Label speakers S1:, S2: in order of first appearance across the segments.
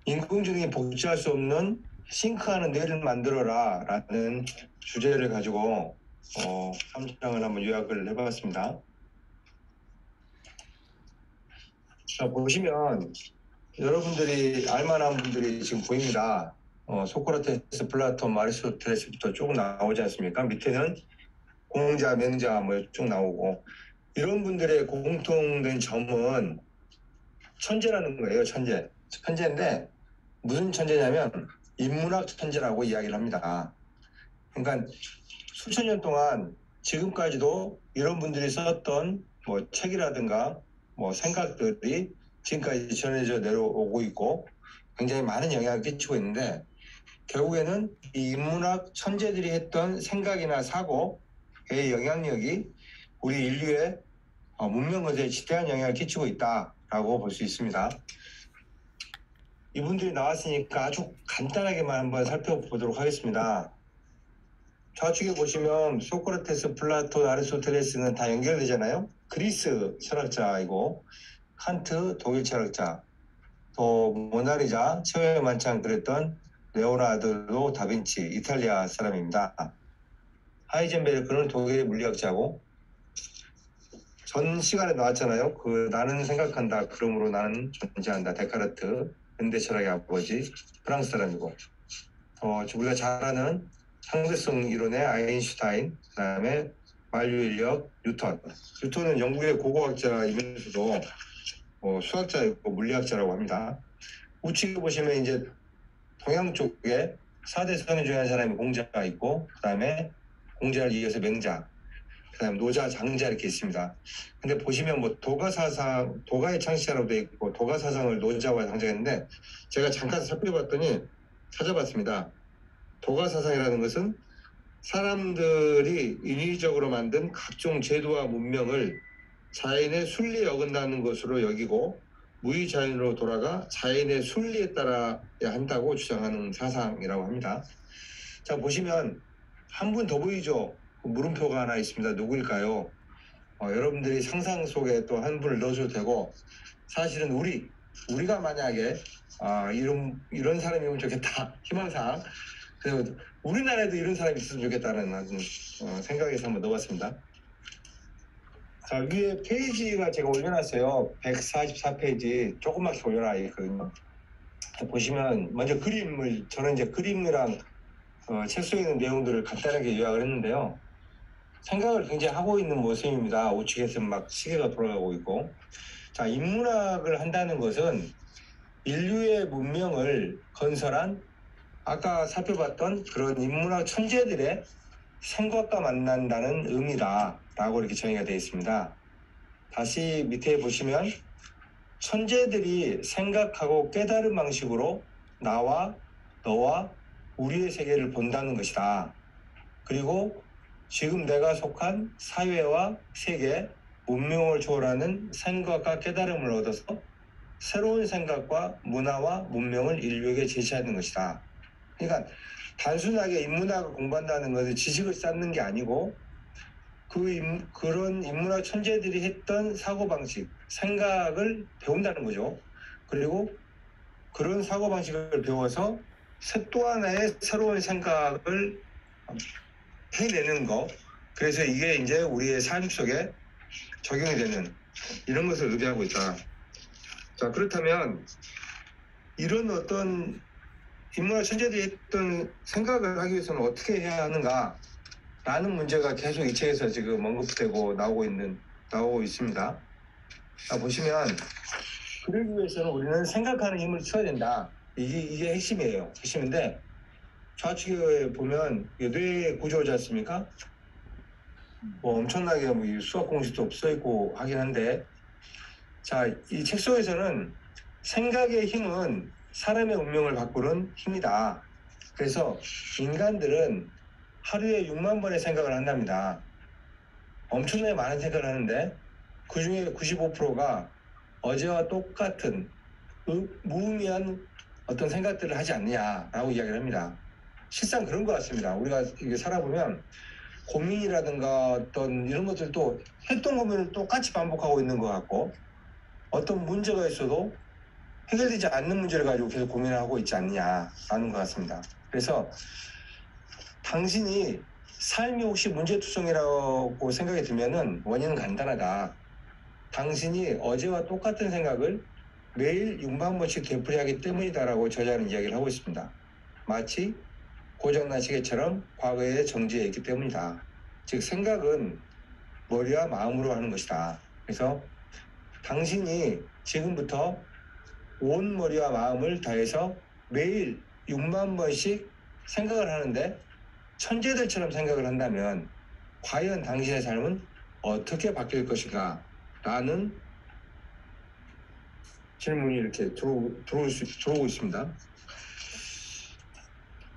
S1: 인공지능이 복제할 수 없는 싱크하는 뇌를 만들어라 라는 주제를 가지고 3장을 한번 요약을 해봤습니다. 자, 보시면 여러분들이 알만한 분들이 지금 보입니다. 소크라테스, 플라톤, 아리스토텔레스부터 쭉 나오지 않습니까? 밑에는 공자, 맹자 뭐 쭉 나오고, 이런 분들의 공통된 점은 천재라는 거예요. 천재인데 무슨 천재냐면 인문학 천재라고 이야기를 합니다. 그러니까 수천 년 동안 지금까지도 이런 분들이 썼던 뭐 책이라든가 뭐 생각들이 지금까지 전해져 내려오고 있고 굉장히 많은 영향을 끼치고 있는데, 결국에는 이 인문학 천재들이 했던 생각이나 사고의 영향력이 우리 인류의 문명 건설에 지대한 영향을 끼치고 있다라고 볼 수 있습니다. 이분들이 나왔으니까 아주 간단하게만 한번 살펴보도록 하겠습니다. 좌측에 보시면 소크라테스, 플라톤, 아리스토텔레스는 다 연결되잖아요. 그리스 철학자이고, 칸트 독일 철학자, 또 모나리자 최후의 만찬 그렸던 레오나르도 다빈치 이탈리아 사람입니다. 하이젠베르크는 독일의 물리학자고, 전 시간에 나왔잖아요. 나는 생각한다, 그러므로 나는 존재한다, 데카르트, 현대 철학의 아버지, 프랑스 사람이고, 우리가 잘 아는 상대성 이론의 아인슈타인, 그 다음에 만유인력 뉴턴. 뉴턴은 영국의 고고학자이면서도 수학자이고 물리학자라고 합니다. 우측에 보시면 이제 동양 쪽에 4대 선인 중에 한 사람이 공자가 있고, 그 다음에 공자를 이어서 맹자, 그 다음에 노자, 장자 이렇게 있습니다. 근데 보시면 뭐 도가사상, 도가의 창시자라고 되어 있고, 도가사상을 노자와 장자했는데, 제가 잠깐 살펴봤더니 찾아봤습니다. 도가사상이라는 것은 사람들이 인위적으로 만든 각종 제도와 문명을 자연의 순리에 어긋나는 것으로 여기고 무의자연으로 돌아가 자연의 순리에 따라야 한다고 주장하는 사상이라고 합니다. 자, 보시면 한 분 더 보이죠? 물음표가 하나 있습니다. 누구일까요? 여러분들이 상상 속에 또 한 분을 넣어줘도 되고, 사실은 우리가 만약에 이런 사람이면 좋겠다, 희망상, 그래서 우리나라에도 이런 사람이 있으면 좋겠다는 생각에서 한번 넣어봤습니다. 자, 위에 페이지가 제가 올려놨어요. 144페이지 조그맣게 올려놔 있거든요. 보시면 먼저 저는 이제 그림이랑 책 속에 있는 내용들을 간단하게 요약을 했는데요. 생각을 굉장히 하고 있는 모습입니다. 우측에서 막 시계가 돌아가고 있고. 자, 인문학을 한다는 것은 인류의 문명을 건설한, 아까 살펴봤던 그런 인문학 천재들의 생각과 만난다는 의미다라고 이렇게 정의가 되어 있습니다. 다시 밑에 보시면 천재들이 생각하고 깨달은 방식으로 나와 너와 우리의 세계를 본다는 것이다. 그리고 지금 내가 속한 사회와 세계, 문명을 초월하는 생각과 깨달음을 얻어서 새로운 생각과 문화와 문명을 인류에게 제시하는 것이다. 그러니까 단순하게 인문학을 공부한다는 것은 지식을 쌓는 게 아니고, 그런 인문학 천재들이 했던 사고방식, 생각을 배운다는 거죠. 그리고 그런 사고방식을 배워서 또 하나의 새로운 생각을 해내는 거. 그래서 이게 이제 우리의 삶 속에 적용이 되는 이런 것을 의미하고 있다. 자, 그렇다면 이런 어떤 인문학 천재들이 했던 생각을 하기 위해서는 어떻게 해야 하는가 라는 문제가 계속 이 책에서 지금 언급되고 나오고 있습니다. 자, 보시면 그러기 위해서는 우리는 생각하는 힘을 키워야 된다. 이게 핵심인데, 좌측에 보면 뇌 구조지 않습니까? 뭐 엄청나게 수학 공식도 써 있고 하긴 한데, 자, 이 책 속에서는 생각의 힘은 사람의 운명을 바꾸는 힘이다. 그래서 인간들은 하루에 6만 번의 생각을 한답니다. 엄청나게 많은 생각을 하는데 그 중에 95%가 어제와 똑같은 무의미한 어떤 생각들을 하지 않느냐라고 이야기를 합니다. 실상 그런 것 같습니다. 우리가 이게 살아보면 고민이라든가 어떤 이런 것들도 했던 고민을 똑같이 반복하고 있는 것 같고, 어떤 문제가 있어도 해결되지 않는 문제를 가지고 계속 고민하고 있지 않냐라는 것 같습니다. 그래서 당신이 삶이 혹시 문제투성이라고 생각이 들면은 원인은 간단하다. 당신이 어제와 똑같은 생각을 매일 6만 번씩 되풀이하기 때문이다라고 저자는 이야기를 하고 있습니다. 마치 고장난 시계처럼 과거에 정지해 있기 때문이다. 즉 생각은 머리와 마음으로 하는 것이다. 그래서 당신이 지금부터 온 머리와 마음을 다해서 매일 6만 번씩 생각을 하는데 천재들처럼 생각을 한다면 과연 당신의 삶은 어떻게 바뀔 것인가 라는 질문이 이렇게 들어오고 있습니다.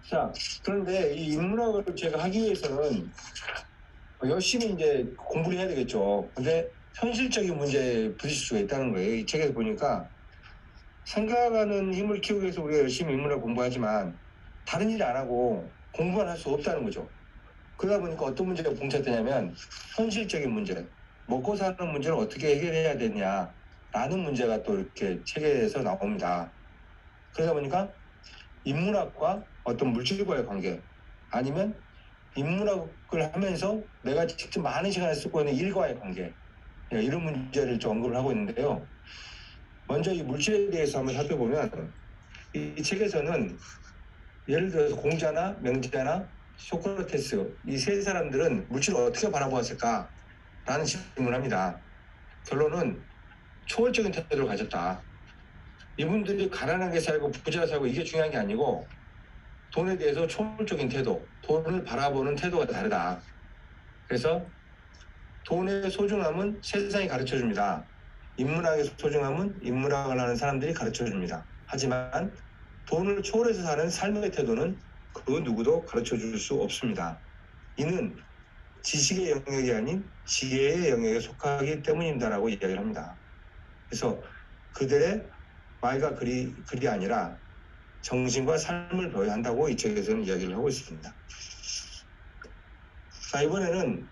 S1: 자, 그런데 이 인문학을 제가 하기 위해서는 열심히 이제 공부를 해야 되겠죠. 근데 현실적인 문제에 부딪힐 수가 있다는 거예요. 이 책에서 보니까 생각하는 힘을 키우기 위해서 우리가 열심히 인문학 공부하지만 다른 일 안 하고 공부만 할 수 없다는 거죠. 그러다 보니까 어떤 문제가 봉착되냐면 현실적인 문제, 먹고 사는 문제를 어떻게 해결해야 되냐라는 문제가 또 이렇게 책에서 나옵니다. 그러다 보니까 인문학과 어떤 물질과의 관계 아니면 인문학을 하면서 내가 직접 많은 시간을 쓰고 있는 일과의 관계 이런 문제를 좀 언급을 하고 있는데요. 먼저 이 물질에 대해서 한번 살펴보면 이 책에서는 예를 들어서 공자나 명자나 소크라테스 이 세 사람들은 물질을 어떻게 바라보았을까? 라는 질문을 합니다. 결론은 초월적인 태도를 가졌다. 이분들이 가난하게 살고 부자로 살고 이게 중요한 게 아니고 돈에 대해서 초월적인 태도, 돈을 바라보는 태도가 다르다. 그래서 돈의 소중함은 세상이 가르쳐줍니다. 인문학의 소중함은 인문학을 하는 사람들이 가르쳐줍니다. 하지만 돈을 초월해서 사는 삶의 태도는 그 누구도 가르쳐줄 수 없습니다. 이는 지식의 영역이 아닌 지혜의 영역에 속하기 때문입니다라고 이야기를 합니다. 그래서 그들의 말과 글이 아니라 정신과 삶을 배워야 한다고 이 책에서는 이야기를 하고 있습니다. 자, 이번에는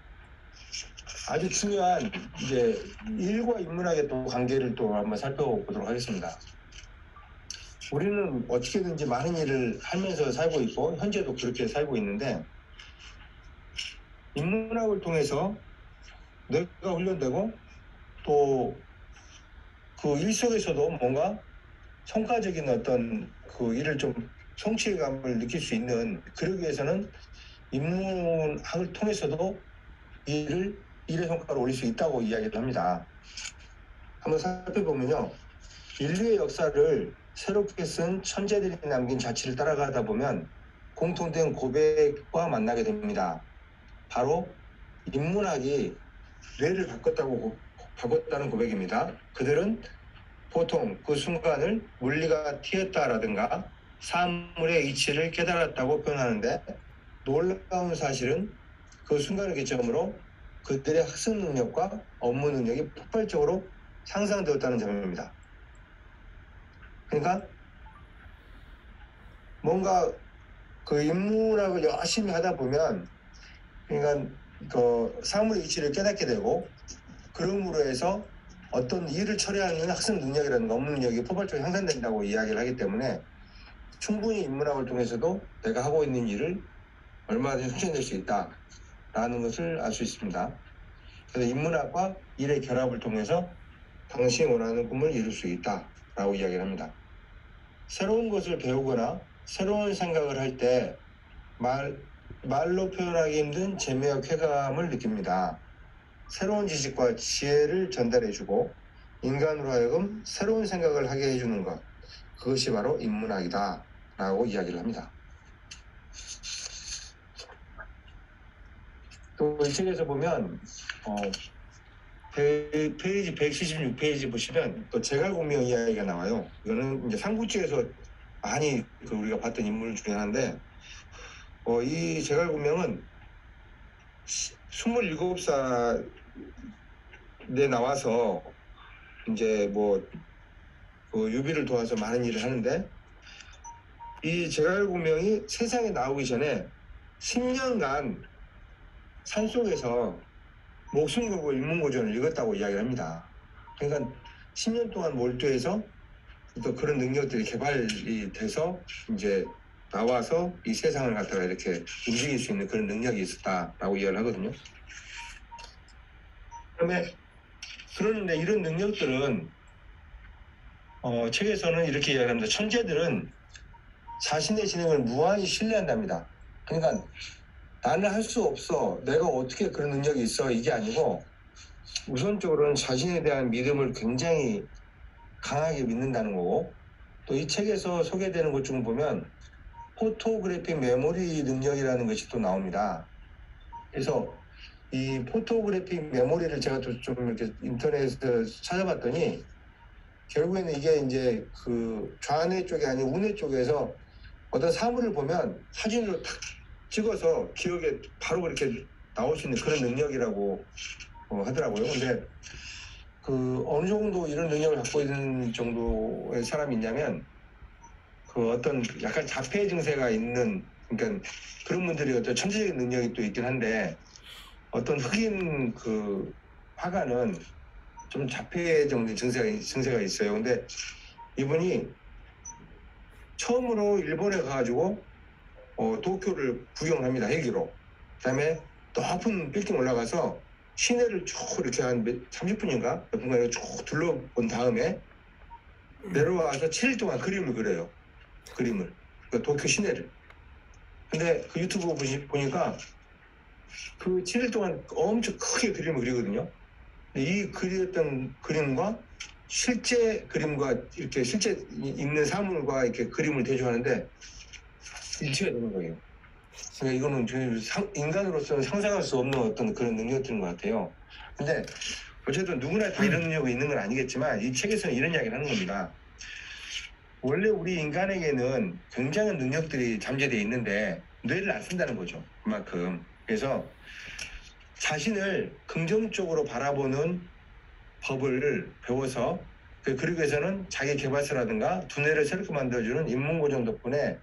S1: 아주 중요한 이제 일과 인문학의 또 관계를 또 한번 살펴보도록 하겠습니다. 우리는 어떻게든지 많은 일을 하면서 살고 있고 현재도 그렇게 살고 있는데 인문학을 통해서 내가 훈련되고 또 그 일 속에서도 뭔가 성과적인 어떤 그 일을 좀 성취감을 느낄 수 있는 그러기 위해서는 인문학을 통해서도 일의 성과를 올릴 수 있다고 이야기를 합니다. 한번 살펴보면요. 인류의 역사를 새롭게 쓴 천재들이 남긴 자취를 따라가다 보면 공통된 고백과 만나게 됩니다. 바로 인문학이 뇌를 바꿨다는 고백입니다. 그들은 보통 그 순간을 물리가 튀었다라든가 사물의 이치를 깨달았다고 표현하는데 놀라운 사실은 그 순간을 기점으로 그들의 학습 능력과 업무 능력이 폭발적으로 향상되었다는 점입니다. 그러니까 뭔가 그 인문학을 열심히 하다 보면 그러니까 그 사물의 이치를 깨닫게 되고 그럼으로 해서 어떤 일을 처리하는 학습 능력이라든가 업무 능력이 폭발적으로 향상된다고 이야기를 하기 때문에 충분히 인문학을 통해서도 내가 하고 있는 일을 얼마든지 혁신될 수 있다라는 것을 알 수 있습니다. 그래서 인문학과 일의 결합을 통해서 당신이 원하는 꿈을 이룰 수 있다라고 이야기를 합니다. 새로운 것을 배우거나 새로운 생각을 할 때 말로 표현하기 힘든 재미와 쾌감을 느낍니다. 새로운 지식과 지혜를 전달해주고 인간으로 하여금 새로운 생각을 하게 해주는 것, 그것이 바로 인문학이다 라고 이야기를 합니다. 또 이 책에서 보면 페이지 176페이지 보시면 또 제갈공명 이야기가 나와요. 이거는 이제 삼국지에서 많이 우리가 봤던 인물 중에 하나인데 이 제갈공명은 27살에 나와서 이제 유비를 도와서 많은 일을 하는데 이 제갈공명이 세상에 나오기 전에 10년간 산속에서 목숨 걸고 인문고전을 읽었다고 이야기를 합니다. 그러니까 10년 동안 몰두해서 또 그런 능력들이 개발이 돼서 이제 나와서 이 세상을 갖다가 이렇게 움직일 수 있는 그런 능력이 있었다라고 이야기를 하거든요. 그런데 이런 능력들은 책에서는 이렇게 이야기합니다. 천재들은 자신의 지능을 무한히 신뢰한답니다. 그러니까 나는 할 수 없어, 내가 어떻게 그런 능력이 있어, 이게 아니고 우선적으로는 자신에 대한 믿음을 굉장히 강하게 믿는다는 거고, 또 이 책에서 소개되는 것 중 보면 포토그래픽 메모리 능력이라는 것이 또 나옵니다. 그래서 이 포토그래픽 메모리를 제가 좀 이렇게 인터넷에서 찾아봤더니 결국에는 이게 이제 그 좌뇌 쪽이 아닌 우뇌 쪽에서 어떤 사물을 보면 사진으로 탁 찍어서 기억에 바로 그렇게 나올 수 있는 그런 능력이라고 하더라고요. 근데 그 어느 정도 이런 능력을 갖고 있는 정도의 사람이 있냐면 그 어떤 약간 자폐 증세가 있는, 그러니까 그런 분들이 어떤 천재적인 능력이 또 있긴 한데 어떤 흑인 그 화가는 좀 자폐 정도 증세가 있어요. 근데 이분이 처음으로 일본에 가가지고 도쿄를 구경을 합니다. 헬기로. 그다음에 높은 빌딩 올라가서 시내를 쭉 이렇게 한 30분인가 몇 분간 쭉 둘러본 다음에 내려와서 7일 동안 그림을 그려요. 그림을. 그 도쿄 시내를. 근데 그 유튜브 보니까 그 7일 동안 엄청 크게 그림을 그리거든요. 이 그렸던 그림과 실제 그림과 이렇게 실제 있는 사물과 이렇게 그림을 대조하는데 일치가 되는 거예요. 그러니까 이거는 인간으로서는 상상할 수 없는 어떤 그런 능력들인 것 같아요. 근데 어쨌든 누구나 다 이런 능력이 있는 건 아니겠지만 이 책에서는 이런 이야기를 하는 겁니다. 원래 우리 인간에게는 굉장한 능력들이 잠재되어 있는데 뇌를 안 쓴다는 거죠. 그만큼. 그래서 자신을 긍정적으로 바라보는 법을 배워서 그러기 위해서는 자기 개발서라든가 두뇌를 새롭게 만들어주는 인문고정 덕분에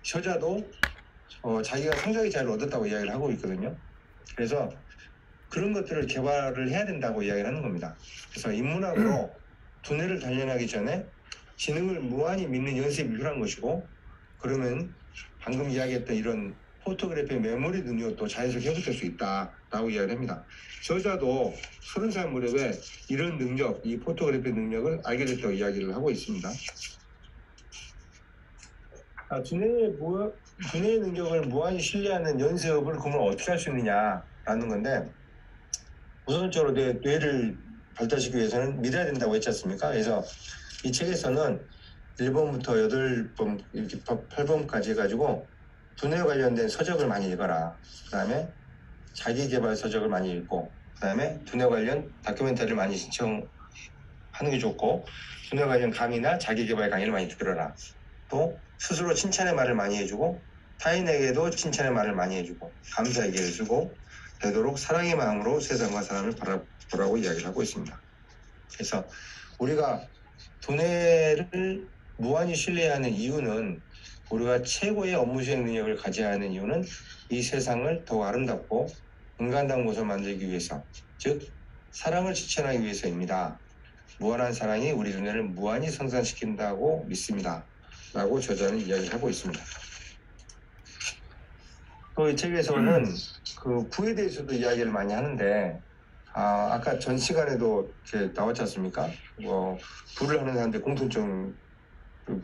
S1: 저자도 자기가 상당히 잘 얻었다고 이야기를 하고 있거든요. 그래서 그런 것들을 개발을 해야 된다고 이야기를 하는 겁니다. 그래서 인문학으로 두뇌를 단련하기 전에 지능을 무한히 믿는 연습이 필요한 것이고, 그러면 방금 이야기했던 이런 포토그래피 메모리 능력도 자연스럽게 회복될 수 있다라고 이야기를 합니다. 저자도 30살 무렵에 이런 능력, 이 포토그래피 능력을 알게 됐다고 이야기를 하고 있습니다. 두뇌의 능력을 무한히 신뢰하는 연습을 그러면 어떻게 할 수 있느냐라는 건데, 우선적으로 뇌를 발달시키기 위해서는 믿어야 된다고 했지 않습니까? 그래서 이 책에서는 1번부터 8번, 이렇게 8번까지 해가지고 두뇌 관련된 서적을 많이 읽어라. 그 다음에 자기개발 서적을 많이 읽고, 그 다음에 두뇌 관련 다큐멘터리를 많이 신청하는 게 좋고, 두뇌 관련 강의나 자기개발 강의를 많이 들어라. 또 스스로 칭찬의 말을 많이 해주고, 타인에게도 칭찬의 말을 많이 해주고, 감사 얘기를 쓰고, 되도록 사랑의 마음으로 세상과 사람을 바라보라고 이야기를 하고 있습니다. 그래서 우리가 두뇌를 무한히 신뢰하는 이유는, 우리가 최고의 업무 수행 능력을 가져야 하는 이유는 이 세상을 더욱 아름답고 인간다운 곳을 만들기 위해서, 즉 사랑을 실천하기 위해서입니다. 무한한 사랑이 우리 두뇌를 무한히 성장시킨다고 믿습니다. 라고 저자는 이야기를 하고 있습니다. 또 이 책에서는 그 부에 대해서도 이야기를 많이 하는데, 아까 전 시간에도 이렇게 나왔지 않습니까? 부를 하는 사람들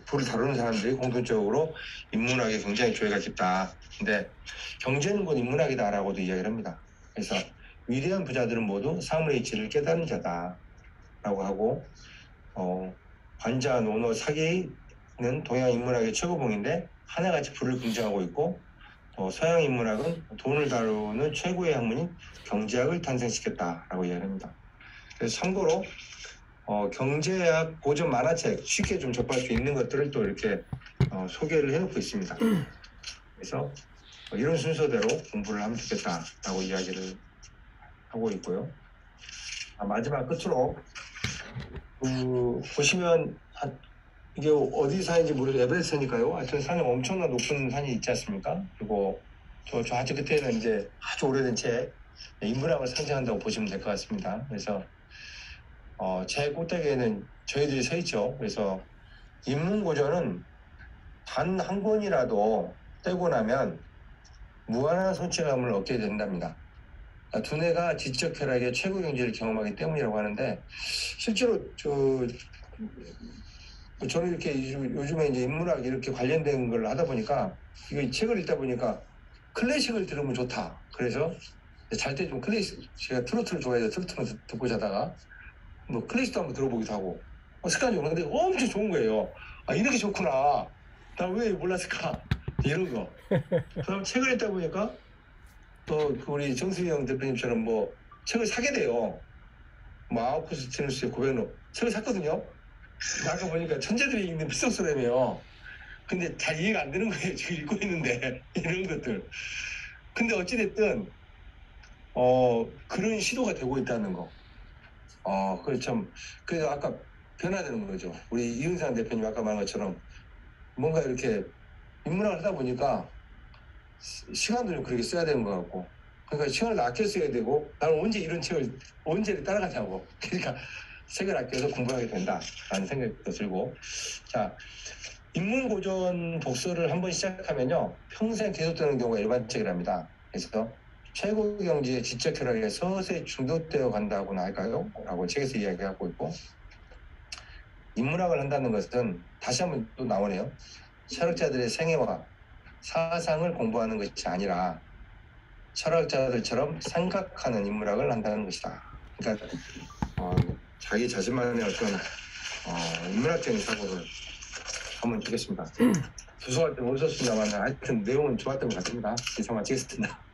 S1: 부를 다루는 사람들이 공통적으로 인문학에 굉장히 조예가 깊다. 근데 경제는 곧 인문학이다라고도 이야기를 합니다. 그래서 위대한 부자들은 모두 사물의 이치를 깨달은 자다라고 하고, 관자, 논어, 사기는 동양 인문학의 최고봉인데 하나같이 부를 긍정하고 있고, 서양 인문학은 돈을 다루는 최고의 학문인 경제학을 탄생시켰다라고 이야기합니다. 그래서 참고로 경제학 고전 만화책 쉽게 좀 접할 수 있는 것들을 또 이렇게 소개를 해놓고 있습니다. 그래서 이런 순서대로 공부를 하면 좋겠다라고 이야기를 하고 있고요. 마지막 끝으로 보시면 이게 어디 산인지 모르겠어요. 에베레스트니까요. 하여튼 산이 엄청난 높은 산이 있지 않습니까? 그리고 저 아주 끝에는 이제 아주 오래된 책 인문학을 상징한다고 보시면 될 것 같습니다. 그래서 제 꼭대기에는 저희들이 서 있죠. 그래서 인문고전은 단 한 권이라도 떼고 나면 무한한 성취감을 얻게 된답니다. 두뇌가 지적 쾌락의 최고 경지를 경험하기 때문이라고 하는데, 실제로 저는 이렇게 요즘에 이제 인문학 이렇게 관련된 걸 하다 보니까, 이거 책을 읽다 보니까 클래식을 들으면 좋다. 그래서 잘 때 좀 클래식, 제가 트로트를 좋아해서 트로트를 듣고 자다가 뭐 클래식도 한번 들어보기도 하고, 습관이 오는데 엄청 좋은 거예요. 아, 이렇게 좋구나. 나 왜 몰랐을까? 이런 거. 그다음 책을 읽다 보니까 또 우리 정수영 대표님처럼 뭐 책을 사게 돼요. 뭐 아우쿠스티누스의 고백록 책을 샀거든요. 아까 보니까 천재들이 읽는 필독서라며요. 근데 잘 이해가 안 되는 거예요. 지금 읽고 있는데 이런 것들. 근데 어찌됐든 그런 시도가 되고 있다는 거. 그래 참 그래서 아까 변화되는 거죠. 우리 이은상 대표님 아까 말한 것처럼 뭔가 이렇게 인문학을 하다 보니까 시간도 좀 그렇게 써야 되는 것 같고, 그러니까 시간을 아껴 써야 되고, 나는 언제 이런 책을 언제 따라가냐고. 그러니까 책을 아껴서 공부하게 된다라는 생각도 들고, 자, 인문고전 독서를 한번 시작하면요 평생 계속되는 경우가 일반적이랍니다. 그래서 최고 경지의 지적 쾌락에 서서히 중독되어 간다고나 할까요? 라고 책에서 이야기하고 있고, 인문학을 한다는 것은 다시 한번 또 나오네요. 철학자들의 생애와 사상을 공부하는 것이 아니라 철학자들처럼 생각하는 인문학을 한다는 것이다. 그러니까 자기 자신만의 어떤 인문학적인 사고를 한번 주겠습니다. 주소할 때 모르셨습니다만 하여튼 내용은 좋았던 것 같습니다. 이상 마치겠습니다.